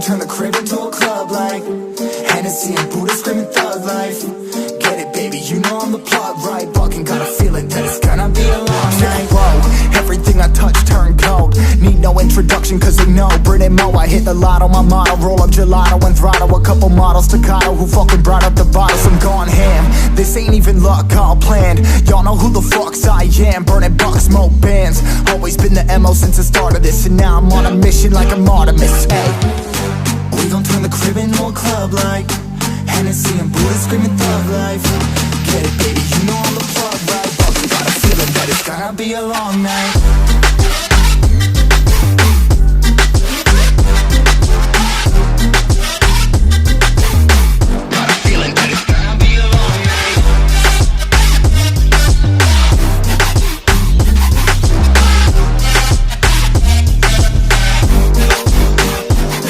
turn the crib into a club like Hennessy and Buddha screaming thug life. Get it, baby, you know I'm the plug, right? Fucking got a feeling that it's gonna be a long night. Whoa, everything I touch turn cold. Need no introduction cause they know Brit and Mo, I hit the lotto, my motto. Roll up gelato and throttle a couple models staccato who fucking brought up the bottles. I'm gone ham, this ain't even luck, all planned. Y'all know who the fucks I am. Burning bucks, smoke bands. Always been the MO since the start of this. And now I'm on a mission like I'm Artemis. Hey, we gon' turn the crib into a club like Hennessy and Buddha screaming thug life. Get it, baby, you know I'm the plug, right? Fucking got a feeling that it's gonna be a long night.